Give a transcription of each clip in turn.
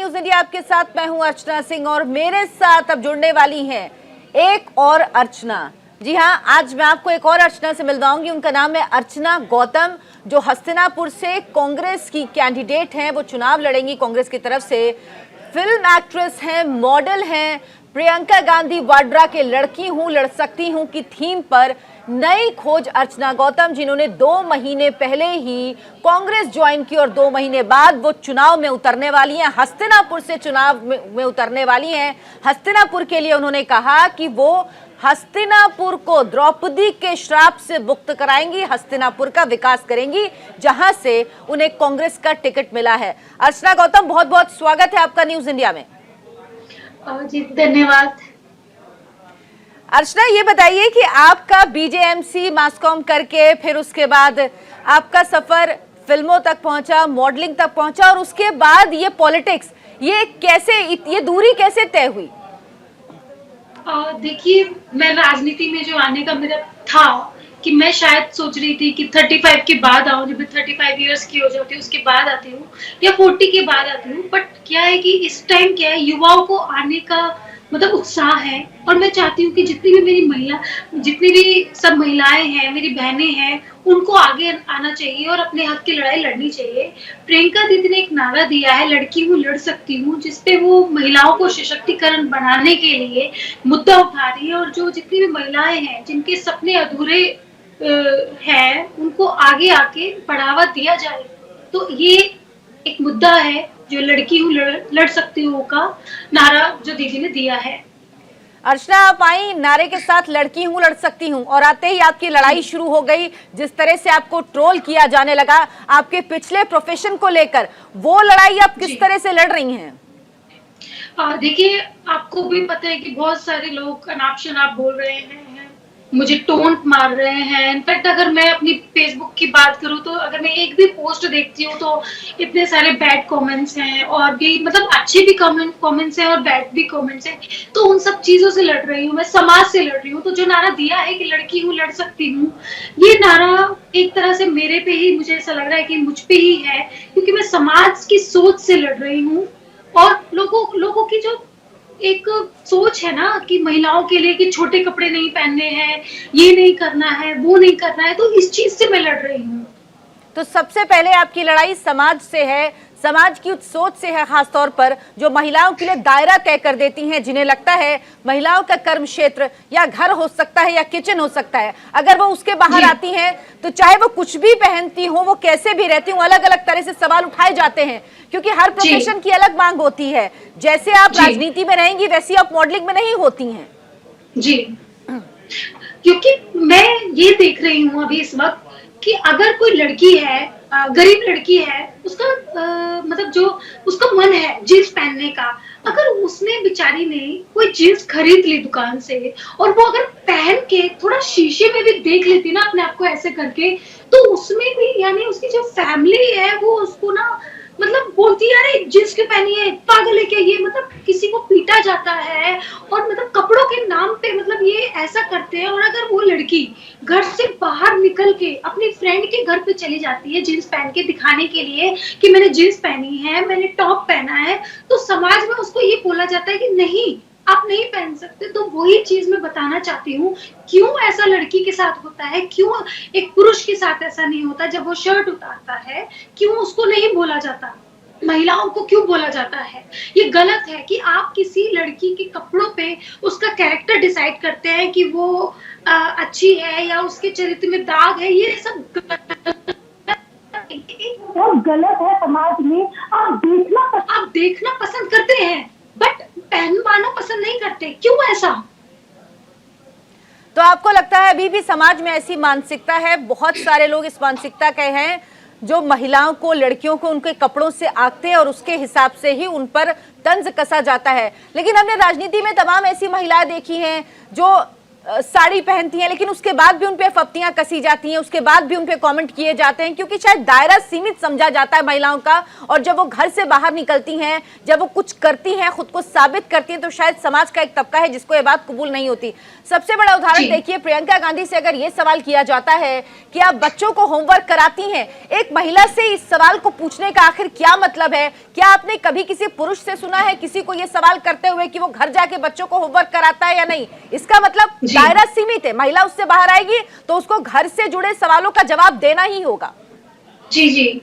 News India आपके साथ मैं हूं अर्चना सिंह और मेरे साथ अब जुड़ने वाली हैं एक और अर्चना। जी हां, आज मैं आपको एक और अर्चना से मिलवाऊंगी। उनका नाम है अर्चना गौतम, जो हस्तिनापुर से कांग्रेस की कैंडिडेट हैं। वो चुनाव लड़ेंगी कांग्रेस की तरफ से। फिल्म एक्ट्रेस हैं, मॉडल हैं। प्रियंका गांधी वाड्रा के लड़की हूं लड़ सकती हूं की थीम पर नई खोज अर्चना गौतम, जिन्होंने 2 महीने पहले ही कांग्रेस ज्वाइन की और 2 महीने बाद वो चुनाव में उतरने वाली हैं। हस्तिनापुर से चुनाव में उतरने वाली हैं। हस्तिनापुर के लिए उन्होंने कहा कि वो हस्तिनापुर को द्रौपदी के श्राप से मुक्त कराएंगी, हस्तिनापुर का विकास करेंगी, जहां से उन्हें कांग्रेस का टिकट मिला है। अर्चना गौतम, बहुत बहुत स्वागत है आपका न्यूज इंडिया में। जी धन्यवाद। अर्चना, ये बताइए कि आपका बीजेएमसी मासकॉम करके फिर उसके बाद आपका सफर फिल्मों तक पहुंचा, मॉडलिंग तक पहुंचा, और उसके बाद ये पॉलिटिक्स, ये दूरी कैसे तय हुई? देखिए, मैं राजनीति में जो आने का मेरा था कि मैं शायद सोच रही थी कि 35 के बाद आऊं, जब मैं 35 इयर्स की हो जाती हूँ उसके बाद आती हूँ या 40 के बाद आती हूँ। बट क्या है कि इस टाइम क्या है, युवाओं को आने का मतलब उत्साह है, और मैं चाहती हूँ कि जितनी भी सब महिलाएं हैं, मेरी बहनें हैं, उनको आगे आना चाहिए और अपने हक की लड़ाई लड़नी चाहिए। प्रियंका दीदी ने एक नारा दिया है, लड़की हूँ लड़ सकती हूँ, जिसपे वो महिलाओं को सशक्तिकरण बनाने के लिए मुद्दा उठा रही है। और जो जितनी भी महिलाएं हैं जिनके सपने अधूरे है, उनको आगे आके बढ़ावा दिया जाए। तो ये एक मुद्दा है जो लड़की हूँ लड़ सकती हूँ का नारा जो दीदी ने दिया है। अर्चना, आप आई नारे के साथ लड़की हूँ लड़ सकती हूँ, और आते ही आपकी लड़ाई शुरू हो गई। जिस तरह से आपको ट्रोल किया जाने लगा आपके पिछले प्रोफेशन को लेकर, वो लड़ाई आप किस तरह से लड़ रही हैं? देखिए, आपको भी पता है कि बहुत सारे लोग अनाप शनाप बोल रहे हैं, मुझे टोंट मार रहे हैं। इनफैक्ट अगर मैं अपनी फेसबुक की बात करूं तो अगर मैं एक भी पोस्ट देखती हूँ तो इतने सारे बैड कमेंट्स हैं, और भी मतलब अच्छे भी कमेंट्स हैं और बैड भी कमेंट्स हैं। तो उन सब चीजों से लड़ रही हूँ, मैं समाज से लड़ रही हूँ। तो जो नारा दिया है कि लड़की हूँ लड़ सकती हूँ, ये नारा एक तरह से मेरे पे ही, मुझे ऐसा लग रहा है कि मुझ पे ही है, क्योंकि मैं समाज की सोच से लड़ रही हूँ। और लोगों की जो एक सोच है ना कि महिलाओं के लिए कि छोटे कपड़े नहीं पहनने हैं, ये नहीं करना है, वो नहीं करना है, तो इस चीज से मैं लड़ रही हूँ। तो सबसे पहले आपकी लड़ाई समाज से है, समाज की उस सोच से है, खासतौर पर जो महिलाओं के लिए दायरा तय कर देती हैं, जिन्हें लगता है महिलाओं का कर्म क्षेत्र या घर हो सकता है या किचन हो सकता है। अगर वो उसके बाहर आती हैं तो चाहे वो कुछ भी पहनती हो, वो कैसे भी रहती हो, अलग अलग तरह से सवाल उठाए जाते हैं, क्योंकि हर प्रोफेशन की अलग मांग होती है। जैसे आप राजनीति में रहेंगी वैसी आप मॉडलिंग में नहीं होती हैं। जी, क्योंकि मैं ये देख रही हूँ अभी इस वक्त कि अगर कोई लड़की है, गरीब लड़की है, उसका मतलब जो उसका मन है जीन्स पहनने का, अगर उसने बेचारी ने कोई जीन्स खरीद ली दुकान से, और वो अगर पहन के थोड़ा शीशे में भी देख लेती ना अपने आप को ऐसे करके, तो उसमें भी यानी उसकी जो फैमिली है वो उसको ना मतलब बोलती है, अरे जींस क्यों पहनी है, पागल है क्या ये। मतलब किसी को पीटा जाता है, और मतलब कपड़ों के नाम पे मतलब ये ऐसा करते हैं। और अगर वो लड़की घर से बाहर निकल के अपनी फ्रेंड के घर पे चली जाती है जींस पहन के, दिखाने के लिए कि मैंने जींस पहनी है, मैंने टॉप पहना है, तो समाज में उसको ये बोला जाता है कि नहीं आप नहीं पहन सकते। तो वही चीज मैं बताना चाहती हूँ, क्यों ऐसा लड़की के साथ होता है, क्यों एक पुरुष के साथ ऐसा नहीं होता। जब वो शर्ट उतारता है क्यों उसको नहीं बोला जाता, महिलाओं को क्यों बोला जाता है। ये गलत है कि आप किसी लड़की के कपड़ों पे उसका कैरेक्टर डिसाइड करते हैं कि वो अच्छी है या उसके चरित्र में दाग है। ये सब गलत है। समाज में आप देखना पसंद करते हैं, बट पहनवाना पसंद नहीं करते। क्यों ऐसा? तो आपको लगता है अभी भी समाज में ऐसी मानसिकता है? बहुत सारे लोग इस मानसिकता के हैं जो महिलाओं को, लड़कियों को उनके कपड़ों से आंकते हैं और उसके हिसाब से ही उन पर तंज कसा जाता है। लेकिन हमने राजनीति में तमाम ऐसी महिलाएं देखी हैं जो साड़ी पहनती हैं, लेकिन उसके बाद भी उन पे फप्तियां कसी जाती हैं, उसके बाद भी उन पे कमेंट किए जाते हैं, क्योंकि शायद दायरा सीमित समझा जाता है महिलाओं का। और जब वो घर से बाहर निकलती हैं, जब वो कुछ करती हैं, खुद को साबित करती हैं, तो शायद समाज का एक तबका है जिसको ये बात कबूल नहीं होती। सबसे बड़ा उदाहरण देखिए, प्रियंका गांधी से अगर ये सवाल किया जाता है कि आप बच्चों को होमवर्क कराती हैं, एक महिला से इस सवाल को पूछने का आखिर क्या मतलब है? क्या आपने कभी किसी पुरुष से सुना है किसी को ये सवाल करते हुए कि वो घर जाके बच्चों को होमवर्क कराता है या नहीं? इसका मतलब दायरा सीमित है, महिला उससे बाहर आएगी तो उसको घर से जुड़े सवालों का जवाब देना ही होगा। जी जी,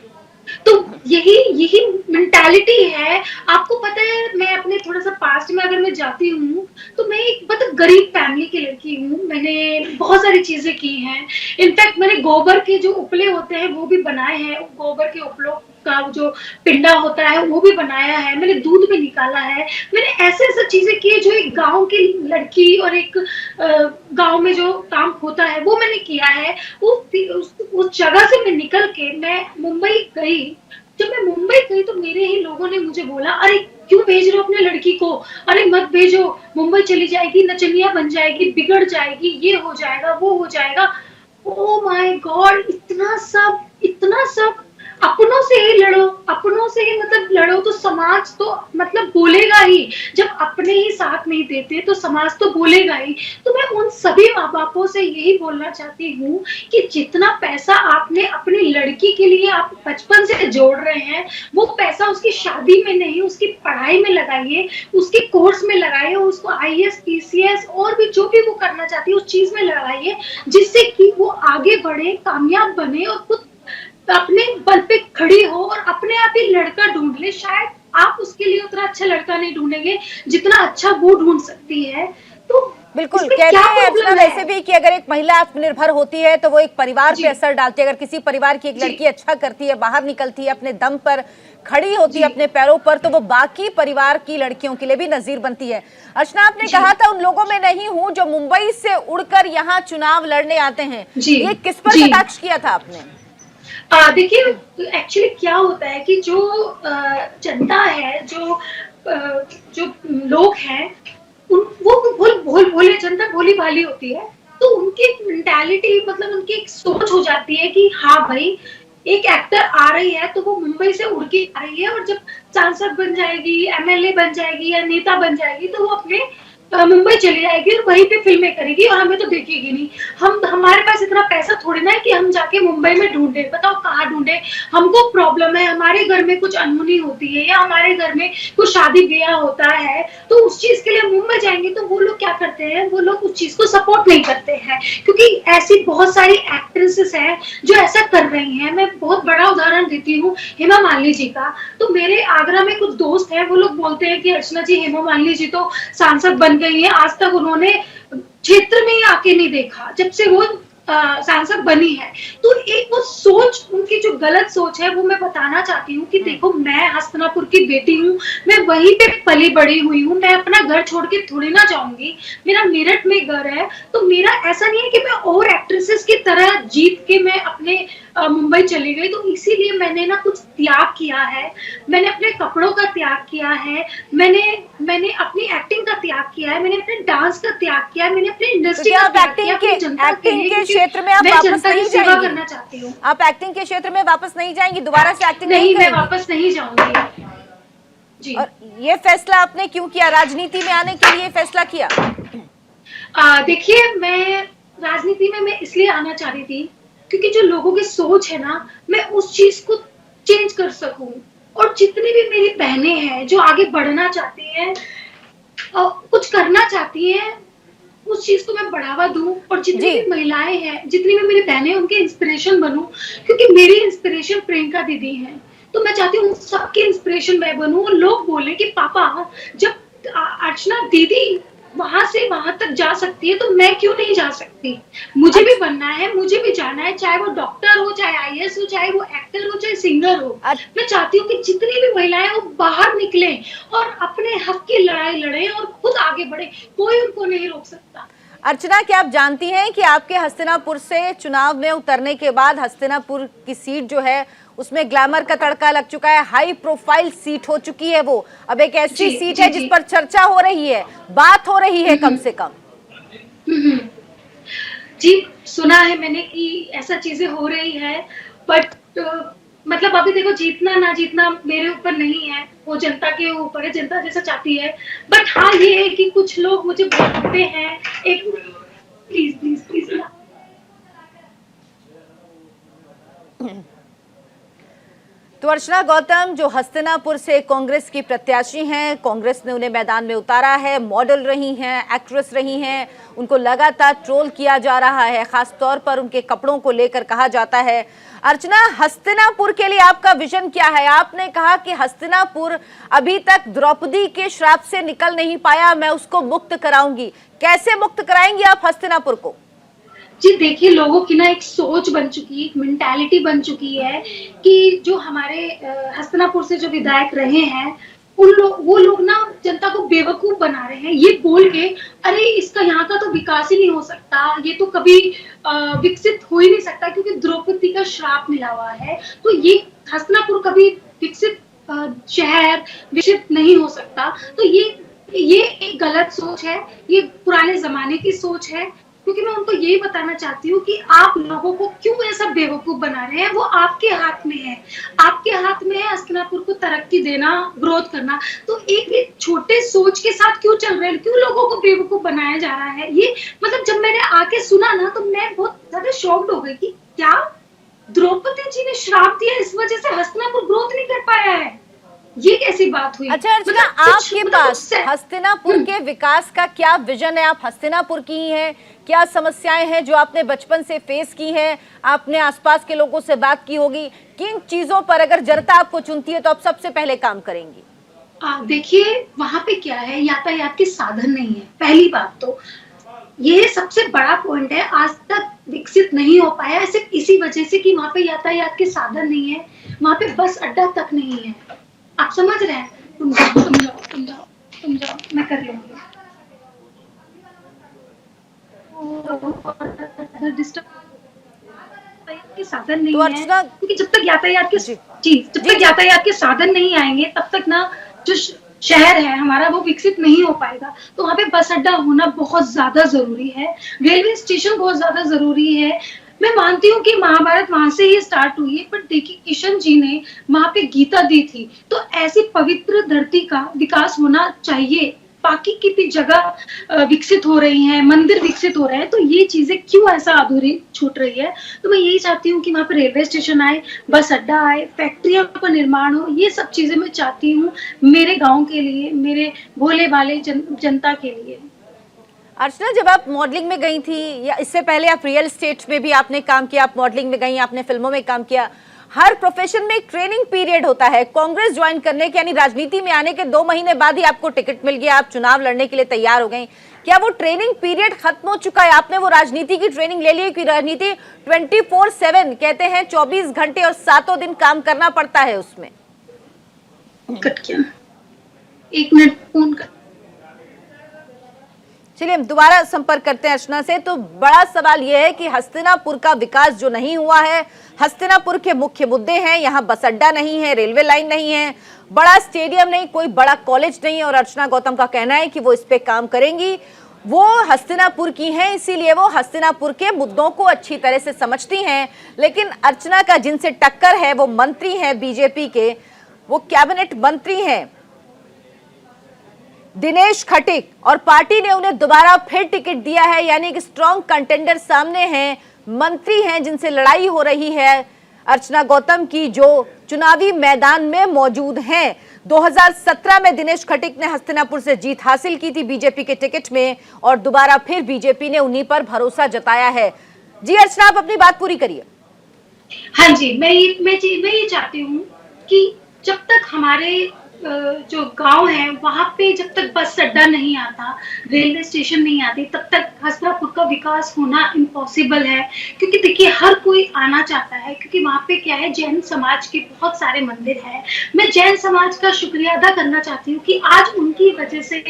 तो यही मेंटालिटी है। आपको पता है, मैं अपने थोड़ा सा पास्ट में अगर मैं जाती हूँ तो मैं एक मतलब गरीब फैमिली की लड़की हूँ। मैंने बहुत सारी चीजें की हैं। इनफैक्ट मैंने गोबर के जो उपले होते हैं वो भी बनाए हैं, गोबर के उपलों का जो पिंडा होता है वो भी बनाया है, मैंने दूध भी निकाला है। मैंने ऐसे ऐसे चीजें की जो एक गांव की लड़की और एक गांव में जो काम होता है वो मैंने किया है। उस जगह से मैं निकल के मैं मुंबई गई। जब मैं मुंबई गई तो मेरे ही लोगों ने मुझे बोला, अरे क्यों भेज रहे हो अपने लड़की को, अरे मत भेजो, मुंबई चली जाएगी, नचनिया बन जाएगी, बिगड़ जाएगी, ये हो जाएगा, वो हो जाएगा। ओ माय गॉड, इतना सब अपनों से ही लड़ो, अपनों से ही मतलब लड़ो तो समाज तो मतलब बोलेगा ही। जब अपने ही साथ नहीं देते तो समाज तो बोलेगा ही। तो मैं उन सभी माँ बापों से यही बोलना चाहती हूँ कि जितना पैसा आपने अपनी लड़की के लिए आप बचपन से जोड़ रहे हैं, वो पैसा उसकी शादी में नहीं, उसकी पढ़ाई में लगाइए, उसके कोर्स में लगाइए, उसको आईएएस पीसीएस और भी जो भी वो करना चाहती है उस चीज में लगाइए, जिससे कि वो आगे बढ़े, कामयाब बने और खुद अपने बल पे खड़ी हो और अपने आप ही लड़का ढूंढ ले। शायद आप उसके लिए उतना अच्छा लड़का नहीं ढूंढेंगे जितना अच्छा वो ढूंढ सकती है। तो बिल्कुल कहते हैं अर्चना वैसे भी कि अगर एक महिला आत्मनिर्भर होती है तो वो एक परिवार पे असर डालती है। अगर किसी परिवार की एक लड़की अच्छा करती है, बाहर निकलती है, अपने दम पर खड़ी होती है अपने पैरों पर, तो वो बाकी परिवार की लड़कियों के लिए भी नजीर बनती है। अर्चना, आपने कहा था उन लोगों में नहीं हूं जो मुंबई से उड़कर यहाँ चुनाव लड़ने आते हैं, ये किस पर कटाक्ष किया था आपने? देखिए, एक्चुअली क्या होता है कि जो जनता है, जो लोग हैं, वो भोले जनता भोली भाली होती है। तो उनकी मेंटालिटी मतलब उनकी एक सोच हो जाती है कि हाँ भाई, एक एक्टर आ रही है तो वो मुंबई से उड़ के आ रही है और जब सांसद बन जाएगी, एमएलए बन जाएगी या नेता बन जाएगी तो वो अपने मुंबई चली जाएगी और वहीं पे फिल्में करेगी और हमें तो देखेगी नहीं। हमारे पास इतना पैसा थोड़ी ना है कि हम जाके मुंबई में ढूंढे। बताओ कहाँ ढूंढे? हमको प्रॉब्लम है, हमारे घर में कुछ अनहोनी होती है या हमारे घर में कुछ शादी ब्याह होता है तो उस चीज के लिए मुंबई जाएंगे। तो वो लोग क्या करते हैं, वो लोग उस चीज को सपोर्ट नहीं करते हैं, क्योंकि ऐसी बहुत सारी एक्ट्रेसेस हैं जो ऐसा कर रही हैं। मैं बहुत बड़ा उदाहरण देती हूँ हेमा मालिनी जी का। तो मेरे आगरा में कुछ दोस्त हैं, वो लोग बोलते हैं कि अर्चना जी, हेमा मालिनी जी तो सांसद बन गई है, आज तक उन्होंने क्षेत्र में ही आके नहीं देखा जब से वो सांसद बनी है। तो एक वो सोच, उनकी जो गलत सोच है वो मैं बताना चाहती हूँ कि देखो, मैं हस्तिनापुर की बेटी हूँ, मैं वहीं पे पली बड़ी हुई हूँ, मैं अपना घर छोड़ के थोड़ी ना जाऊंगी। मेरा मेरठ में घर है, तो मेरा ऐसा नहीं है कि मैं और एक्ट्रेसेस की तरह जीत के मैं अपने मुंबई चली गई। तो इसीलिए मैंने ना कुछ त्याग किया है। मैंने अपने कपड़ों का त्याग किया है, मैंने अपनी एक्टिंग का त्याग किया है, मैंने अपने डांस का त्याग किया है, मैंने अपनी इंडस्ट्री का त्याग किया है, जनता के लिए, क्षेत्र में आप वापस नहीं सेवा करना चाहती हूँ। आप एक्टिंग के क्षेत्र में वापस नहीं जाएंगी, दोबारा से एक्टिंग नहीं, मैं वापस नहीं जाऊंगी जी। और ये फैसला आपने क्यों किया? राजनीति में आने के लिए फैसला किया? देखिए, मैं राजनीति में मैं इसलिए आना चाह रही थी क्योंकि जो लोगों की सोच है ना, मैं उस चीज को चेंज कर सकूं। और जितनी भी मेरी बहनें हैं जो आगे बढ़ना चाहती हैं, कुछ करना चाहती हैं, उस चीज को मैं बढ़ावा दूं। और जितनी भी महिलाएं हैं, जितनी भी मेरी बहनें, उनके इंस्पिरेशन बनूं, क्योंकि मेरी इंस्पिरेशन प्रियंका दीदी है। तो मैं चाहती हूँ सबकी इंस्पिरेशन मैं बनूं और लोग बोले कि पापा, जब अर्चना दीदी वहां से वहां तक जा सकती है तो मैं क्यों नहीं जा सकती? मुझे भी बनना है, मुझे भी जाना है, चाहे वो डॉक्टर हो, चाहे आईएएस हो, चाहे वो एक्टर हो, चाहे सिंगर हो। मैं चाहती हूँ कि जितनी भी महिलाएं वो बाहर निकले और अपने हक की लड़ाई लड़े और खुद आगे बढ़े। कोई उनको नहीं रोक सकता। अर्चना, क्या आप जानती हैं कि आपके हस्तिनापुर से चुनाव में उतरने के बाद हस्तिनापुर की सीट जो है उसमें ग्लैमर का तड़का लग चुका है, हाई प्रोफाइल सीट हो चुकी है वो। अब एक ऐसी सीट है जिस पर चर्चा हो रही है, बात हो रही है कम से कम। हम्म। जी, सुना है मैंने कि ऐसा चीजें हो रही है, बट मतलब अभी देखो, जीतना ना जीतना मेरे ऊपर नहीं है, वो जनता के ऊपर है, जनता जैसा चाहती है। बट हाँ, ये है कि कुछ लोग मुझे बोलते हैं, एक प्लीज प्लीज प्लीज ना। तो अर्चना गौतम जो हस्तिनापुर से कांग्रेस की प्रत्याशी हैं, कांग्रेस ने उन्हें मैदान में उतारा है, मॉडल रही हैं, एक्ट्रेस रही हैं, उनको लगातार ट्रोल किया जा रहा है, खासतौर पर उनके कपड़ों को लेकर कहा जाता है। अर्चना, हस्तिनापुर के लिए आपका विजन क्या है? आपने कहा कि हस्तिनापुर अभी तक द्रौपदी के श्राप से निकल नहीं पाया, मैं उसको मुक्त कराऊंगी। कैसे मुक्त कराएंगी आप हस्तिनापुर को? जी देखिए, लोगों की ना एक सोच बन चुकी है, एक मेंटालिटी बन चुकी है कि जो हमारे हस्तिनापुर से जो विधायक रहे हैं, वो लोग ना जनता को बेवकूफ बना रहे हैं, ये बोल के अरे इसका यहाँ का तो विकास ही नहीं हो सकता, ये तो कभी विकसित हो ही नहीं सकता क्योंकि द्रौपदी का श्राप मिला हुआ है, तो ये हस्तिनापुर कभी विकसित शहर विकसित नहीं हो सकता। तो ये एक गलत सोच है, ये पुराने जमाने की सोच है। क्योंकि मैं उनको यही बताना चाहती हूँ कि आप लोगों को क्यों ऐसा बेवकूफ बना रहे हैं, वो आपके हाथ में है, आपके हाथ में है हस्तिनापुर को तरक्की देना, ग्रोथ करना। तो एक छोटे सोच के साथ क्यों चल रहे हैं, क्यों लोगों को बेवकूफ बनाया जा रहा है? ये मतलब जब मैंने आके सुना ना, तो मैं बहुत ज्यादा शॉक्ड हो गई कि क्या द्रौपदी जी ने श्राप दिया, इस वजह से हस्तिनापुर ग्रोथ नहीं कर पाया है? ये कैसी बात हुई? अच्छा अर्चना, मतलब आपके पास हस्तिनापुर के विकास का क्या विजन है? आप हस्तिनापुर की ही हैं, क्या समस्याएं हैं जो आपने बचपन से फेस की हैं? आपने आसपास के लोगों से बात की होगी, किन चीजों पर अगर जनता आपको चुनती है तो आप सबसे पहले काम करेंगी? देखिए, वहां पे क्या है, यातायात के साधन नहीं है, पहली बात तो ये सबसे बड़ा पॉइंट है। आज तक विकसित नहीं हो पाया है सिर्फ इसी वजह से कि वहां पे यातायात के साधन नहीं है, वहां पे बस अड्डा तक नहीं है। आप समझ रहे हैं? तुम जाओ, तुम जाओ, तुम जाओ, तुम जाओ, मैं कर लूंगी। डिस्टर्ब के साधन नहीं तो है, अर्चना, क्योंकि जब तक यातायात के जी जब तक यातायात के साधन नहीं आएंगे, तब तक ना जो शहर है हमारा वो विकसित नहीं हो पाएगा। तो वहाँ पे बस अड्डा होना बहुत ज्यादा जरूरी है, रेलवे स्टेशन बहुत ज्यादा जरूरी है। मैं मानती हूँ कि महाभारत वहां से ही स्टार्ट हुई है, पर देखिए किशन जी ने वहां पे गीता दी थी, तो ऐसी पवित्र धरती का विकास होना चाहिए। बाकी की भी जगह विकसित हो रही हैं, मंदिर विकसित हो रहे हैं, तो ये चीजें क्यों ऐसा अधूरी छूट रही है? तो मैं यही चाहती हूँ कि वहां पे रेलवे स्टेशन आए, बस अड्डा आए, फैक्ट्रियों का निर्माण हो, ये सब चीजें मैं चाहती हूँ मेरे गांव के लिए, मेरे भोले भाले जनता के लिए। अर्चना, जब आप मॉडलिंग में गई थी या इससे पहले आप रियल एस्टेट में भी आपने काम किया, आप मॉडलिंग में गई, आपने फिल्मों में काम किया, हर प्रोफेशन में एक ट्रेनिंग पीरियड होता है। कांग्रेस ज्वाइन करने के यानी राजनीति में आने के 2 महीने बाद ही आपको टिकट मिल गया, आप चुनाव लड़ने के लिए तैयार हो गई। क्या वो ट्रेनिंग पीरियड खत्म हो चुका है? आपने वो राजनीति की ट्रेनिंग ले ली? कि राजनीति 24/7 कहते हैं, 24 घंटे और 7 दिन काम करना पड़ता है उसमें। कट गया, 1 मिनट फोन कर। चलिए हम दोबारा संपर्क करते हैं अर्चना से। तो बड़ा सवाल यह है कि हस्तिनापुर का विकास जो नहीं हुआ है, हस्तिनापुर के मुख्य मुद्दे हैं, यहाँ बस अड्डा नहीं है, रेलवे लाइन नहीं है, बड़ा स्टेडियम नहीं, कोई बड़ा कॉलेज नहीं है, और अर्चना गौतम का कहना है कि वो इस पे काम करेंगी। वो हस्तिनापुर की हैं, इसीलिए वो हस्तिनापुर के मुद्दों को अच्छी तरह से समझती हैं। लेकिन अर्चना का जिनसे टक्कर है वो मंत्री हैं बीजेपी के, वो कैबिनेट मंत्री हैं दिनेश खटीक, और पार्टी ने उन्हें दोबारा फिर टिकट दिया है, यानी कि स्ट्रॉन्ग कंटेंडर सामने हैं, मंत्री हैं जिनसे लड़ाई हो रही है अर्चना गौतम की, जो चुनावी मैदान में मौजूद हैं। 2017 में दिनेश खटीक ने हस्तिनापुर से जीत हासिल की थी बीजेपी के टिकट में, और दोबारा फिर बीजेपी ने उन्हीं पर भरोसा जताया है। जी अर्चना, आप अपनी बात पूरी करिए। हाँ जी, मैं ये चाहती हूँ कि जब तक हमारे जो गांव है वहां पे जब तक बस अड्डा नहीं आता, रेलवे स्टेशन नहीं आती, तब तक हस्तिनापुर का विकास होना इम्पॉसिबल है। क्योंकि देखिए हर कोई आना चाहता है, क्योंकि वहां पे क्या है, जैन समाज के बहुत सारे मंदिर हैं। मैं जैन समाज का शुक्रिया अदा करना चाहती हूँ कि आज उनकी वजह से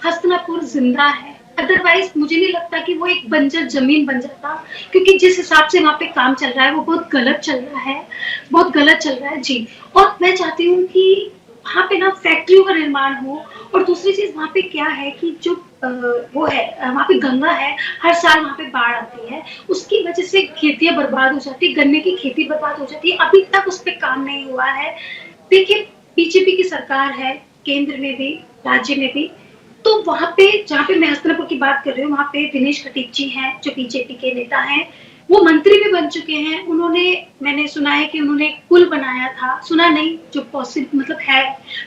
हस्तिनापुर जिंदा है, अदरवाइज मुझे नहीं लगता कि वो एक बंजर जमीन बन जाता। क्योंकि जिस हिसाब से वहां पे काम चल रहा है वो बहुत गलत चल रहा है, बहुत गलत चल रहा है जी। और मैं चाहती हूँ कि वहां पे ना फैक्ट्रियों का निर्माण हो, और दूसरी चीज वहां पे क्या है कि जो वो है, वहाँ पे गंगा है, हर साल वहाँ पे बाढ़ आती है, उसकी वजह से खेतियाँ बर्बाद हो जाती है, गन्ने की खेती बर्बाद हो जाती है, अभी तक उस पे काम नहीं हुआ है। देखिए, बीजेपी की सरकार है, केंद्र में भी, राज्य में भी, तो वहाँ पे जहाँ पे मैं हस्तिनापुर की बात कर रही हूँ, वहाँ पे दिनेश खटीक जी हैं, जो बीजेपी के नेता हैं, वो मंत्री भी बन चुके हैं। उन्होंने, मैंने सुना है कि उन्होंने पुल बनाया था, सुना नहीं, जो पॉसिबल मतलब है,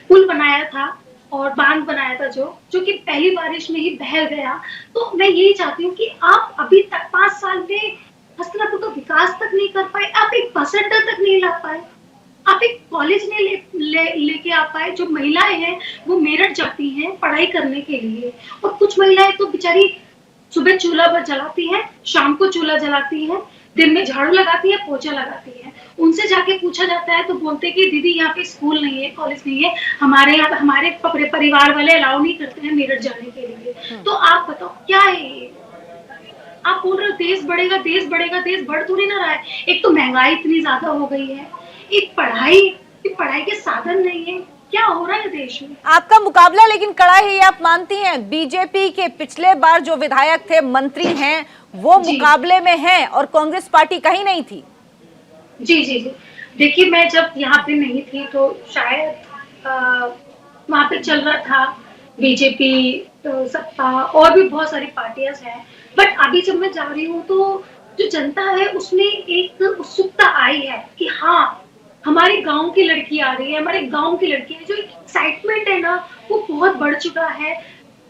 पुल बनाया था और बांध बनाया था, जो कि पहली बारिश में ही बह गया। तो मैं यही चाहती हूँ कि आप अभी तक 5 साल में हस्तिनापुर का विकास तक नहीं कर पाए, आप एक बस अड्डा तक नहीं ला पाए, आप एक कॉलेज नहीं लेके आ पाए। जो महिलाएं हैं वो मेरठ जाती हैं पढ़ाई करने के लिए, और कुछ महिलाएं तो बेचारी सुबह चूल्हा पर जलाती हैं, शाम को चूल्हा जलाती हैं, दिन में झाड़ू लगाती है, पोछा लगाती है। उनसे जाके पूछा जाता है तो बोलते हैं कि दीदी यहाँ पे स्कूल नहीं है, कॉलेज नहीं है, हमारे यहाँ हमारे परिवार वाले अलाउ नहीं करते हैं मेरठ जाने के लिए। तो आप बताओ क्या है ये? आप बोल रहे हो देश बढ़ेगा, देश बढ़ेगा, देश बढ़ थोड़ी ना रहा है। एक तो महंगाई इतनी ज्यादा हो गई है, एक पढ़ाई के साधन नहीं है, क्या हो रहा है देश में? आपका मुकाबला लेकिन कड़ा है, ये आप मानती हैं? बीजेपी के पिछले बार जो विधायक थे, मंत्री हैं, वो जी मुकाबले में हैं और कांग्रेस पार्टी कहीं नहीं थी। जी जी जी। देखिए, मैं जब यहाँ पे नहीं थी तो शायद वहाँ पे चल रहा था बीजेपी, सत्ता, और भी बहुत सारी पार्टियां हैं। बट अभी जब मैं जा रही हूँ तो जो जनता है उसमें एक उत्सुकता आई है कि हाँ, हमारे गांव की लड़की आ रही है, हमारे गांव की लड़की है। जो एक्साइटमेंट है ना, वो बहुत बढ़ चुका है।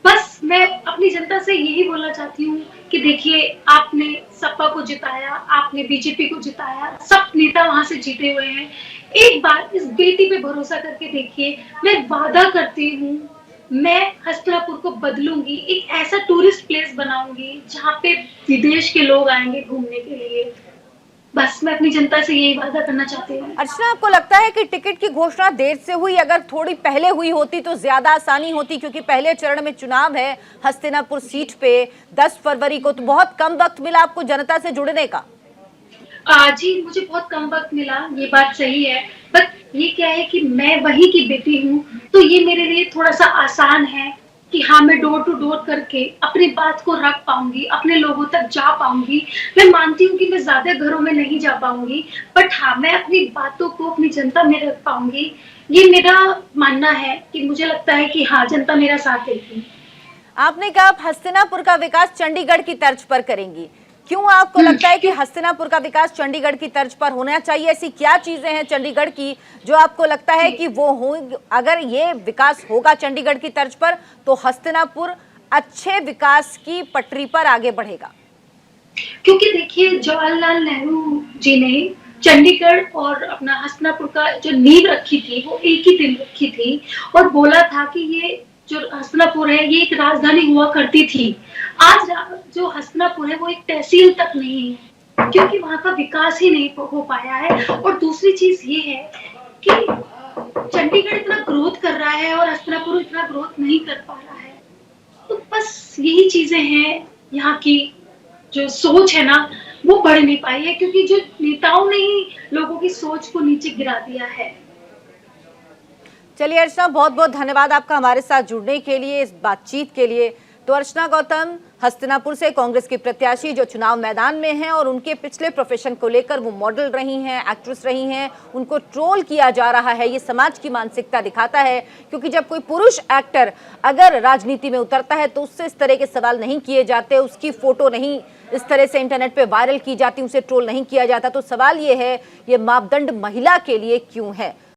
बस मैं अपनी जनता से यही बोलना चाहती हूँ कि देखिए, आपने सपा को जिताया, आपने बीजेपी को जिताया, सब नेता वहां से जीते हुए हैं। एक बार इस बेटी पे भरोसा करके देखिए। मैं वादा करती हूँ, मैं हस्तिनापुर को बदलूंगी, एक ऐसा टूरिस्ट प्लेस बनाऊंगी जहाँ पे विदेश के लोग आएंगे घूमने के लिए। बस मैं अपनी जनता से यही वादा करना चाहती हूँ। अर्चना, आपको लगता है कि टिकट की घोषणा देर से हुई? अगर थोड़ी पहले हुई होती तो ज्यादा आसानी होती, क्योंकि पहले चरण में चुनाव है हस्तिनापुर सीट पे 10 फरवरी को, तो बहुत कम वक्त मिला आपको जनता से जुड़ने का। जी, मुझे बहुत कम वक्त मिला, ये बात सही है। बट ये क्या है कि मैं वहीं की बेटी हूँ, तो ये मेरे लिए थोड़ा सा आसान है कि हाँ, मैं डोर टू डोर करके अपनी बात को रख पाऊंगी, अपने लोगों तक जा पाऊंगी। मैं मानती हूँ कि मैं ज्यादा घरों में नहीं जा पाऊंगी, बट हाँ, मैं अपनी बातों को अपनी जनता में रख पाऊंगी। ये मेरा मानना है कि मुझे लगता है कि हाँ, जनता मेरा साथ देगी। आपने कहा आप हस्तिनापुर का विकास चंडीगढ़ की तर्ज पर करेंगी। क्यों आपको लगता है कि हस्तिनापुर का विकास चंडीगढ़ की तर्ज पर होना चाहिए? ऐसी क्या चीजें हैं चंडीगढ़ की जो आपको लगता है कि वो हो, अगर ये विकास होगा चंडीगढ़ की तर्ज पर तो हस्तिनापुर अच्छे विकास की पटरी पर आगे बढ़ेगा? क्योंकि देखिए, जवाहरलाल नेहरू जी ने चंडीगढ़ और अपना हस्तिनापुर का जो नींव रखी थी, वो एक ही दिन रखी थी, और बोला था कि ये जो हस्तिनापुर है ये एक राजधानी हुआ करती थी। आज जो हस्तिनापुर है वो एक तहसील तक नहीं है, क्योंकि वहां का विकास ही नहीं हो पाया है। और दूसरी चीज ये है कि चंडीगढ़ इतना ग्रोथ कर रहा है और हस्तिनापुर इतना ग्रोथ नहीं कर पा रहा है। तो बस यही चीजें हैं, यहाँ की जो सोच है ना, वो बढ़ नहीं पाई है, क्योंकि जो नेताओं ने ही लोगों की सोच को नीचे गिरा दिया है। चलिए अर्चना, बहुत बहुत धन्यवाद आपका हमारे साथ जुड़ने के लिए, इस बातचीत के लिए। तो अर्चना गौतम हस्तिनापुर से कांग्रेस की प्रत्याशी जो चुनाव मैदान में हैं और उनके पिछले प्रोफेशन को लेकर वो मॉडल रही हैं, एक्ट्रेस रही हैं, उनको ट्रोल किया जा रहा है। ये समाज की मानसिकता दिखाता है, क्योंकि जब कोई पुरुष एक्टर अगर राजनीति में उतरता है तो उससे इस तरह के सवाल नहीं किए जाते, उसकी फोटो नहीं इस तरह से इंटरनेट पे वायरल की जाती, उसे ट्रोल नहीं किया जाता। तो सवाल ये है, ये मापदंड महिला के लिए क्यों है?